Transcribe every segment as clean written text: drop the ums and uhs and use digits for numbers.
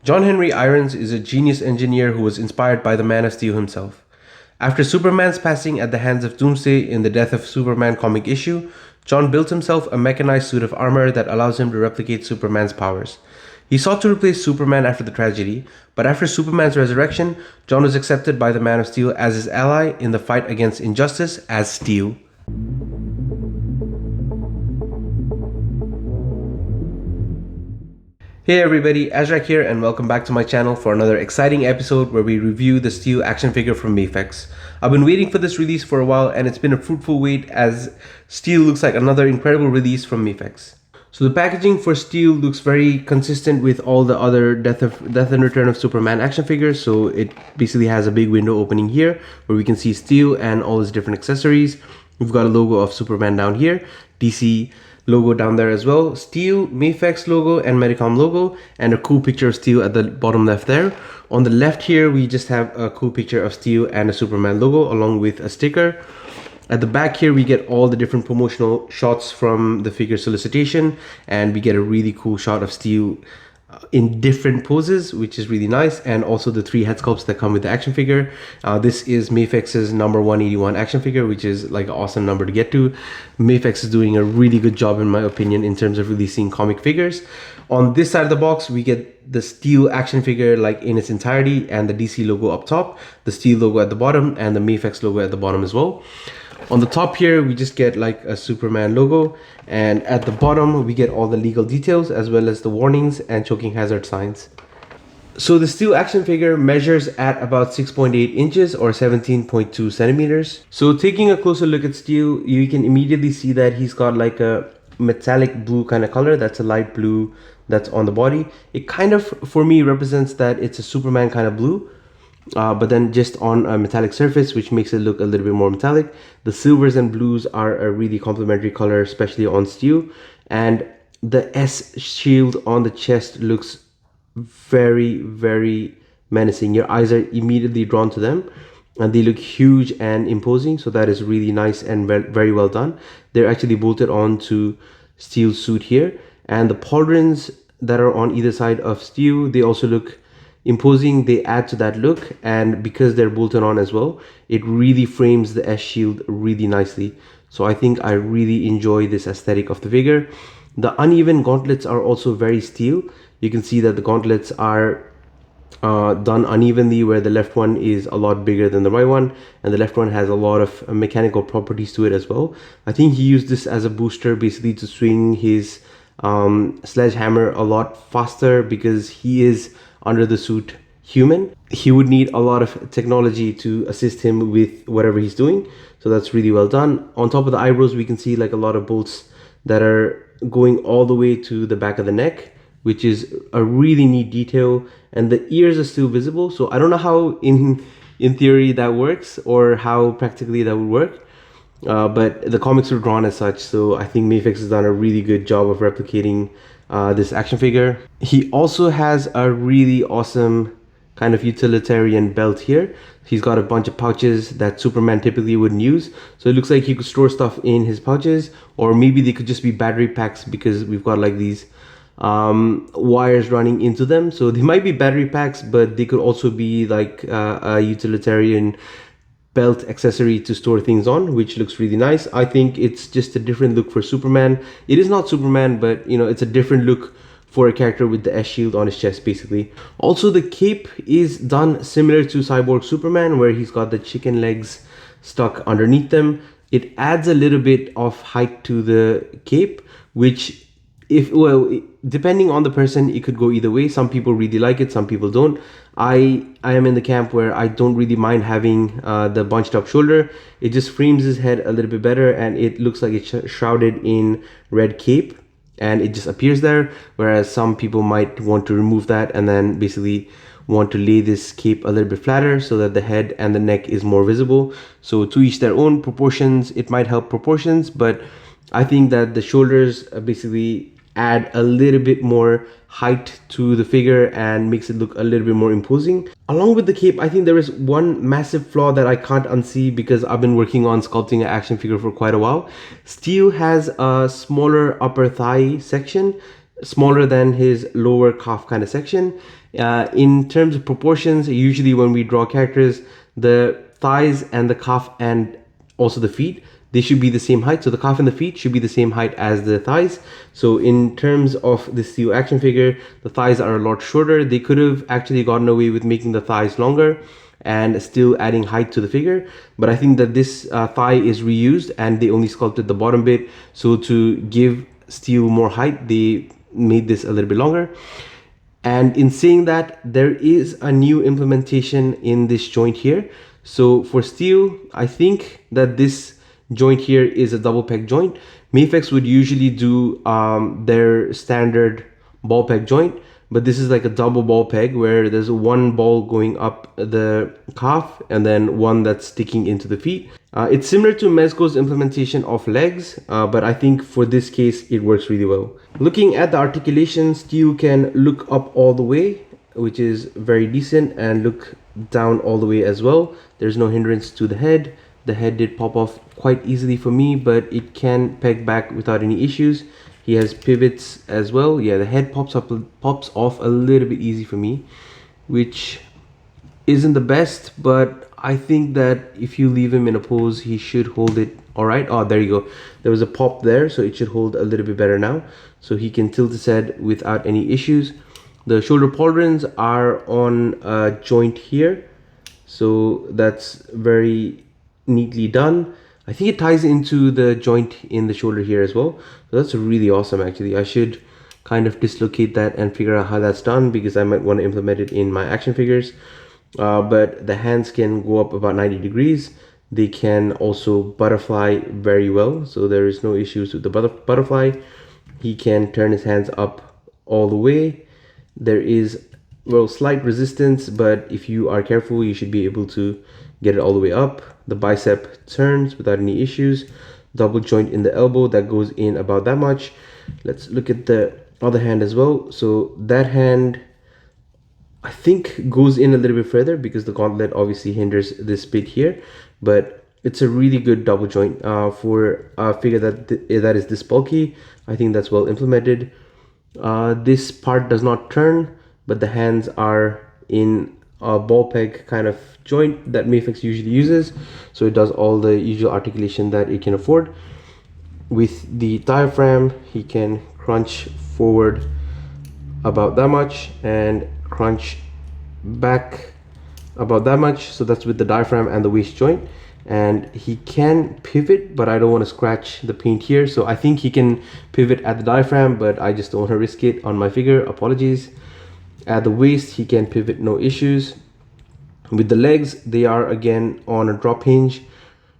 John Henry Irons is a genius engineer who was inspired by the Man of Steel himself. After Superman's passing at the hands of Doomsday in the Death of Superman comic issue, John built himself a mechanized suit of armor that allows him to replicate Superman's powers. He sought to replace Superman after the tragedy, but after Superman's resurrection, John was accepted by the Man of Steel as his ally in the fight against injustice as Steel. Hey everybody, Azrach here and welcome back to my channel for another exciting episode where we review the Steel action figure from Mafex. I've been waiting for this release for a while and it's been a fruitful wait as Steel looks like another incredible release from Mafex. So the packaging for Steel looks very consistent with all the other Death and Return of Superman action figures. So it basically has a big window opening here where we can see Steel and all his different accessories. We've got a logo of Superman down here, DC logo down there as well, Steel, Mafex logo and Medicom logo, and a cool picture of Steel at the bottom left there. On the left here, we just have a cool picture of Steel and a Superman logo along with a sticker. At the back here, we get all the different promotional shots from the figure solicitation, and we get a really cool shot of Steel in different poses, which is really nice, and also the 3 head sculpts that come with the action figure. This is Mafex's number 181 action figure, which is like an awesome number to get to. Mafex is doing a really good job in my opinion in terms of releasing comic figures. On this side of the box, we get the Steel action figure like in its entirety and the DC logo up top, the Steel logo at the bottom, and the Mafex logo at the bottom as well. On the top here, we just get like a Superman logo, and at the bottom, we get all the legal details as well as the warnings and choking hazard signs. So the Steel action figure measures at about 6.8 inches or 17.2 centimeters. So taking a closer look at Steel, you can immediately see that he's got like a metallic blue kind of color. That's a light blue that's on the body. It kind of, for me, represents that it's a Superman kind of blue. But then just on a metallic surface, which makes it look a little bit more metallic. The silvers and blues are a really complementary color, especially on Steel. And the S shield on the chest looks very, very menacing. Your eyes are immediately drawn to them, and they look huge and imposing. So that is really nice and very well done. They're actually bolted onto Steel's suit here. And the pauldrons that are on either side of Steel, they also look imposing. They add to that look, and because they're bolted on as well, it really frames the S shield really nicely. So I think I really enjoy this aesthetic of the figure. The uneven gauntlets are also very Steel. You can see that the gauntlets are done unevenly, where the left one is a lot bigger than the right one, and the left one has a lot of mechanical properties to it as well. I think he used this as a booster basically to swing his sledgehammer a lot faster because he is under the suit human. He would need a lot of technology to assist him with whatever he's doing, so that's really well done. On top of the eyebrows, we can see like a lot of bolts that are going all the way to the back of the neck, which is a really neat detail, and the ears are still visible. So I don't know how in theory that works or how practically that would work, but the comics were drawn as such, so I think Mafex has done a really good job of replicating this action figure. He also has a really awesome kind of utilitarian belt here. He's got a bunch of pouches that Superman typically wouldn't use, so it looks like he could store stuff in his pouches, or maybe they could just be battery packs because we've got like these wires running into them. So they might be battery packs, but they could also be like a utilitarian belt accessory to store things on, which looks really nice. I think it's just a different look for Superman. It is not Superman, but you know, it's a different look for a character with the S shield on his chest basically. Also, the cape is done similar to Cyborg Superman, where he's got the chicken legs stuck underneath them. It adds a little bit of height to the cape, which depending on the person, it could go either way. Some people really like it, some people don't. I am in the camp where I don't really mind having the bunched up shoulder. It just frames his head a little bit better, and it looks like it's shrouded in red cape, and it just appears there, whereas some people might want to remove that and then basically want to lay this cape a little bit flatter so that the head and the neck is more visible. So to each their own. Proportions, it might help proportions, but I think that the shoulders basically add a little bit more height to the figure and makes it look a little bit more imposing. Along with the cape, I think there is one massive flaw that I can't unsee because I've been working on sculpting an action figure for quite a while. Steel has a smaller upper thigh section smaller than his lower calf kind of section. In terms of proportions, usually when we draw characters, the thighs and the calf and also the feet, they should be the same height. So the calf and the feet should be the same height as the thighs. So in terms of the Steel action figure, the thighs are a lot shorter. They could have actually gotten away with making the thighs longer and still adding height to the figure, but I think that this thigh is reused and they only sculpted the bottom bit. So to give Steel more height, they made this a little bit longer. And in saying that, there is a new implementation in this joint here. So for Steel, I think that this joint here is a double peg joint. Mafex would usually do their standard ball peg joint, but this is like a double ball peg where there's one ball going up the calf and then one that's sticking into the feet. It's similar to Mezco's implementation of legs, but I think for this case it works really well. Looking at the articulation, Steel can look up all the way, which is very decent, and look down all the way as well. There's no hindrance to the head. The head did pop off quite easily for me, but it can peg back without any issues. He has pivots as well. Yeah, the head pops off a little bit easy for me, which isn't the best, but I think that if you leave him in a pose, he should hold it all right. Oh, there you go. There was a pop there, so it should hold a little bit better now. So he can tilt his head without any issues. The shoulder pauldrons are on a joint here, so that's very neatly done. I think it ties into the joint in the shoulder here as well. So that's really awesome actually. I should kind of dislocate that and figure out how that's done, because I might want to implement it in my action figures. But the hands can go up about 90 degrees. They can also butterfly very well, so there is no issues with the butterfly. He can turn his hands up all the way. There is, well, slight resistance, but if you are careful, you should be able to get it all the way up. The bicep turns without any issues. Double joint in the elbow that goes in about that much. Let's look at the other hand as well. So that hand, I think, goes in a little bit further because the gauntlet obviously hinders this bit here, but it's a really good double joint for a figure that is this bulky. I think that's well implemented. This part does not turn, but the hands are in a ball peg kind of joint that Mafex usually uses, so it does all the usual articulation that it can afford. With the diaphragm, he can crunch forward about that much and crunch back about that much. So that's with the diaphragm and the waist joint. And he can pivot, but I don't want to scratch the paint here, so I think he can pivot at the diaphragm, but I just don't want to risk it on my figure. Apologies. At the waist, he can pivot, no issues. With the legs, they are again on a drop hinge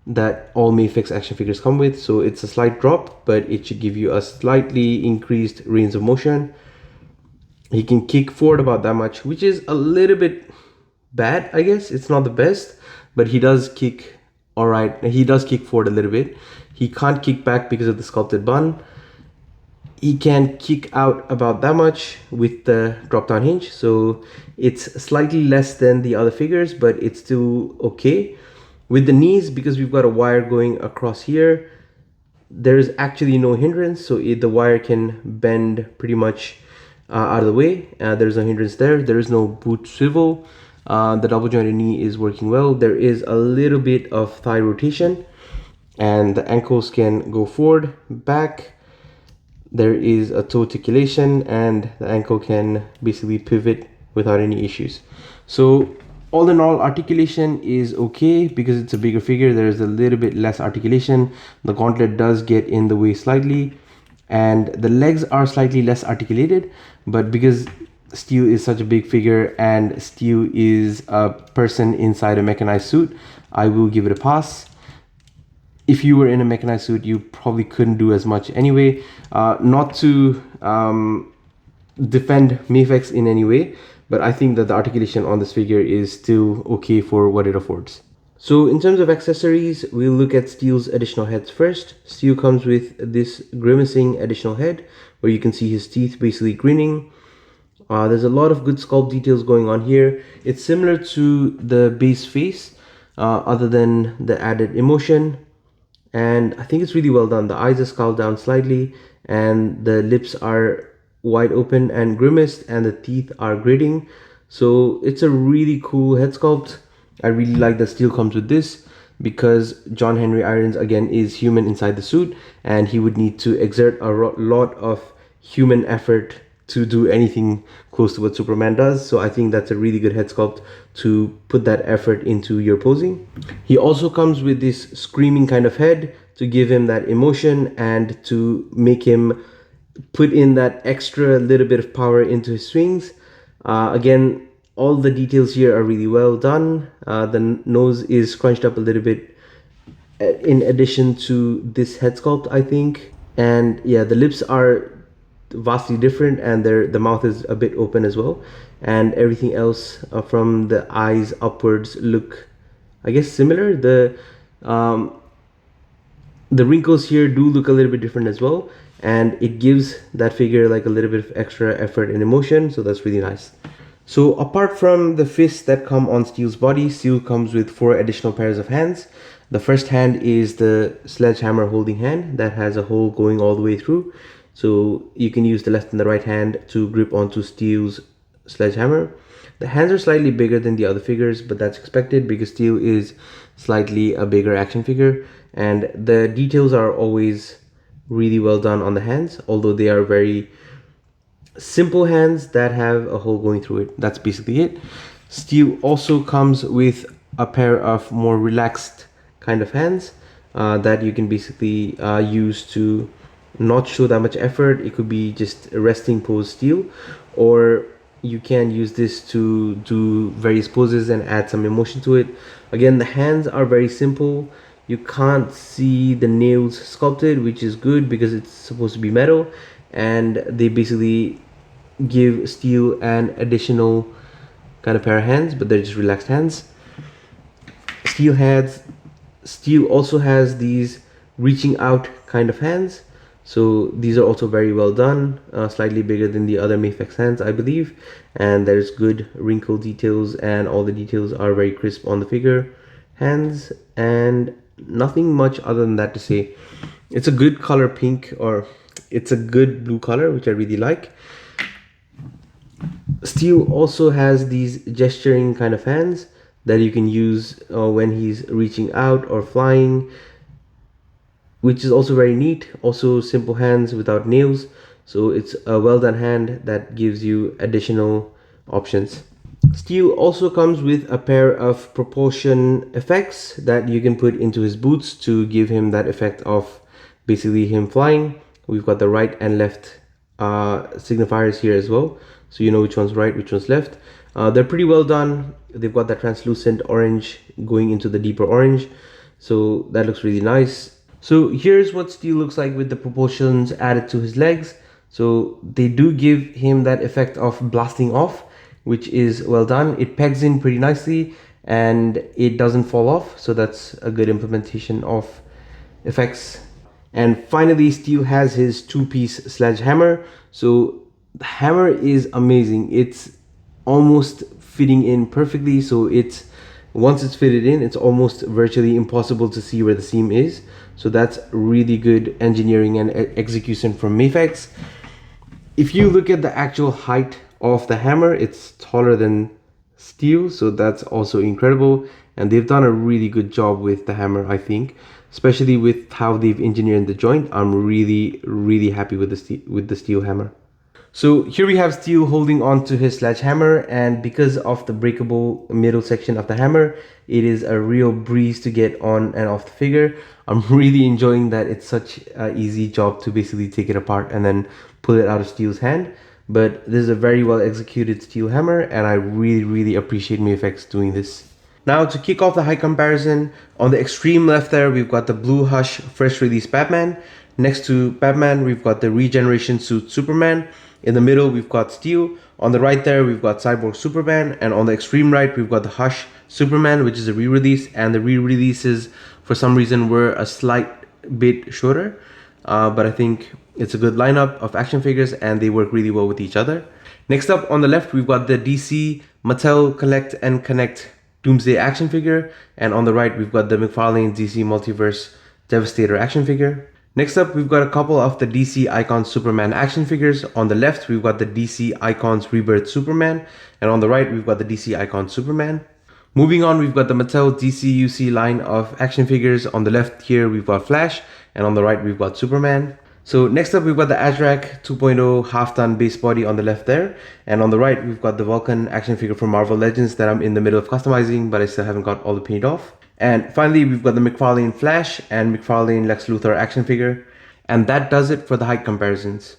that all Mafex action figures come with, so it's a slight drop, but it should give you a slightly increased range of motion. He can kick forward about that much, which is a little bit bad, I guess. It's not the best, but he does kick all right. He does kick forward a little bit. He can't kick back because of the sculpted bun. He can kick out about that much with the drop down hinge, so it's slightly less than the other figures, but it's still okay. With the knees, because we've got a wire going across here, there is actually no hindrance, so the wire can bend pretty much out of the way. There's no hindrance there. There is no boot swivel. The double jointed knee is working well. There is a little bit of thigh rotation, and the ankles can go forward, back. There is a toe articulation, and the ankle can basically pivot without any issues. So all in all, articulation is okay because it's a bigger figure. There's a little bit less articulation. The gauntlet does get in the way slightly, and the legs are slightly less articulated, but because Steel is such a big figure and Steel is a person inside a mechanized suit, I will give it a pass. If you were in a mechanized suit, you probably couldn't do as much anyway. Not to defend Mafex in any way, but I think that the articulation on this figure is still okay for what it affords. So in terms of accessories, we'll look at Steel's additional heads first. Steel comes with this grimacing additional head where you can see his teeth basically grinning. There's a lot of good sculpt details going on here. It's similar to the base face, other than the added emotion. And I think it's really well done. The eyes are scowled down slightly and the lips are wide open and grimaced, and the teeth are gritting. So it's a really cool head sculpt. I really like that Steel comes with this, because John Henry Irons again is human inside the suit, and he would need to exert a lot of human effort to do anything close to what Superman does. So I think that's a really good head sculpt to put that effort into your posing. He also comes with this screaming kind of head to give him that emotion and to make him put in that extra little bit of power into his swings. Again, all the details here are really well done. The nose is scrunched up a little bit in addition to this head sculpt, I think. And yeah, the lips are vastly different, and the mouth is a bit open as well, and everything else from the eyes upwards look, I guess, similar. The wrinkles here do look a little bit different as well, and it gives that figure like a little bit of extra effort and emotion, so that's really nice. So apart from the fists that come on Steel's body, Steel comes with 4 additional pairs of hands. The first hand is the sledgehammer holding hand that has a hole going all the way through. So you can use the left and the right hand to grip onto Steel's sledgehammer. The hands are slightly bigger than the other figures, but that's expected because Steel is slightly a bigger action figure, and the details are always really well done on the hands, although they are very simple hands that have a hole going through it. That's basically it. Steel also comes with a pair of more relaxed kind of hands that you can basically use to not show that much effort. It could be just a resting pose Steel, or you can use this to do various poses and add some emotion to it. Again, the hands are very simple. You can't see the nails sculpted, which is good because it's supposed to be metal, and they basically give Steel an additional kind of pair of hands, but they're just relaxed hands. Steel also has these reaching out kind of hands, so these are also very well done, slightly bigger than the other Mafex hands, I believe, and there's good wrinkle details, and all the details are very crisp on the figure hands, and nothing much other than that to say. It's a good color pink, or it's a good blue color, which I really like. Steel also has these gesturing kind of hands that you can use when he's reaching out or flying, which is also very neat. Also simple hands without nails, so it's a well done hand that gives you additional options. Steel also comes with a pair of propulsion effects that you can put into his boots to give him that effect of basically him flying. We've got the right and left signifiers here as well, so you know which one's right, which one's left. They're pretty well done. They've got that translucent orange going into the deeper orange, so that looks really nice. So here's what Steel looks like with the propulsions added to his legs. So they do give him that effect of blasting off, which is well done. It pegs in pretty nicely and it doesn't fall off, so that's a good implementation of effects. And finally, Steel has his 2-piece sledgehammer. So the hammer is amazing. It's almost fitting in perfectly, so once it's fitted in, it's almost virtually impossible to see where the seam is. So that's really good engineering and execution from Mafex. If you look at the actual height of the hammer, it's taller than Steel, so that's also incredible, and they've done a really good job with the hammer, I think, especially with how they've engineered the joint. I'm really happy with the Steel hammer. So here we have Steel holding on to his sledgehammer, and because of the breakable middle section of the hammer, it is a real breeze to get on and off the figure. I'm really enjoying that it's such an easy job to basically take it apart and then pull it out of Steel's hand. But this is a very well executed Steel hammer, and I really appreciate Mafex doing this. Now to kick off the height comparison, on the extreme left there, we've got the Blue Hush fresh release Batman. Next to Batman, we've got the regeneration suit Superman. In the middle, we've got Steel. On the right there, we've got Cyborg Superman. And on the extreme right, we've got the Hush Superman, which is a re-release. And the re-releases, for some reason, were a slight bit shorter. But I think it's a good lineup of action figures, and they work really well with each other. Next up, on the left, we've got the DC Mattel Collect and Connect Doomsday action figure. And on the right, we've got the McFarlane DC Multiverse Devastator action figure. Next up, we've got a couple of the DC Icons Superman action figures. On the left, we've got the DC Icons Rebirth Superman, and on the right, we've got the DC Icons Superman. Moving on, we've got the Mattel DCUC line of action figures. On the left here, we've got Flash, and on the right, we've got Superman. So next up, we've got the Azrach 2.0 half-ton base body on the left there, and on the right, we've got the Vulcan action figure from Marvel Legends that I'm in the middle of customizing, but I still haven't got all the paint off. And finally, we've got the McFarlane Flash and McFarlane Lex Luthor action figure. And that does it for the height comparisons.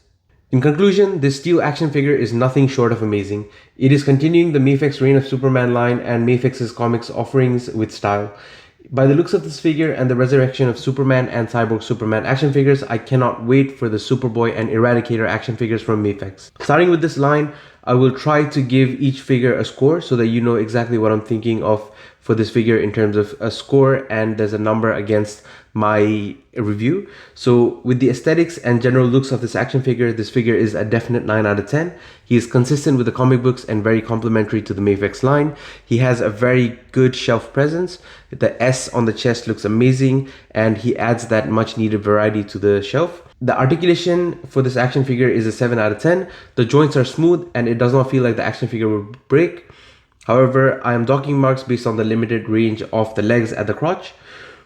In conclusion, this steel action figure is nothing short of amazing. It is continuing the Mafex Reign of Superman line and Mafex's comics offerings with style. By the looks of this figure and the resurrection of Superman and Cyborg Superman action figures, I cannot wait for the Superboy and Eradicator action figures from Mafex. Starting with this line, I will try to give each figure a score so that you know exactly what I'm thinking of for this figure in terms of a score, and there's a number against my review. So with the aesthetics and general looks of this action figure, this figure is a definite 9 out of 10. He is consistent with the comic books and very complementary to the Mafex line. He has a very good shelf presence. The S on the chest looks amazing, and he adds that much needed variety to the shelf. The articulation for this action figure is a 7 out of 10. The joints are smooth and it does not feel like the action figure will break. However, I am docking marks based on the limited range of the legs at the crotch.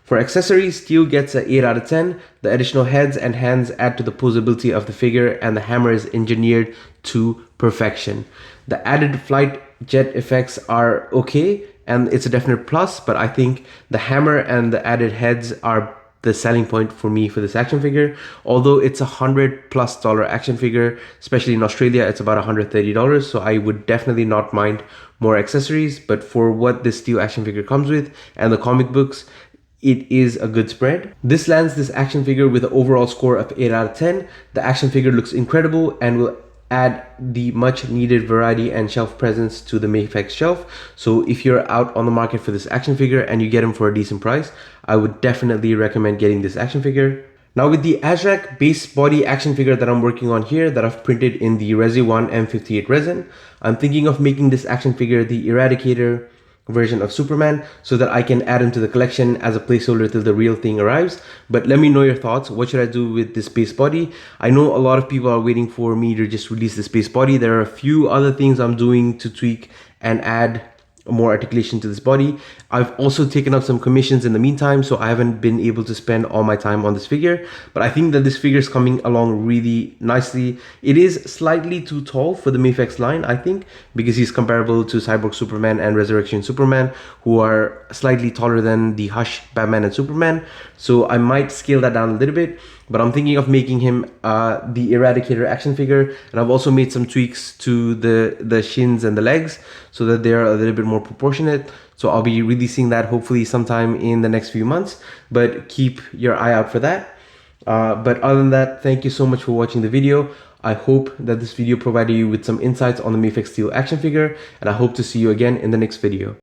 For accessories, steel gets an 8 out of 10. The additional heads and hands add to the posability of the figure, and the hammer is engineered to perfection. The added flight jet effects are okay, and it's a definite plus, but I think the hammer and the added heads are the selling point for me for this action figure. Although it's $100+ action figure, especially in Australia, it's about $130, so I would definitely not mind more accessories. But for what this steel action figure comes with and the comic books, it is a good spread. This lands this action figure with an overall score of 8 out of 10. The action figure looks incredible and will add the much needed variety and shelf presence to the Mafex shelf. So if you're out on the market for this action figure and you get him for a decent price, I would definitely recommend getting this action figure. Now with the Azrach base body action figure that I'm working on here, that I've printed in the Resi 1 M58 resin, I'm thinking of making this action figure the Eradicator version of Superman so that I can add him to the collection as a placeholder till the real thing arrives. But let me know your thoughts. What should I do with this base body? I know a lot of people are waiting for me to just release this base body. There are a few other things I'm doing to tweak and add more articulation to this body. I've also taken up some commissions in the meantime, so I haven't been able to spend all my time on this figure, but I think that this figure is coming along really nicely. It is slightly too tall for the Mafex line, I think, because he's comparable to Cyborg Superman and Resurrection Superman, who are slightly taller than the Hush Batman and Superman. So I might scale that down a little bit, but I'm thinking of making him the Eradicator action figure. And I've also made some tweaks to the shins and the legs so that they're a little bit more proportionate. So I'll be releasing that hopefully sometime in the next few months, but keep your eye out for that. But other than that, thank you so much for watching the video. I hope that this video provided you with some insights on the Mafex Steel action figure, and I hope to see you again in the next video.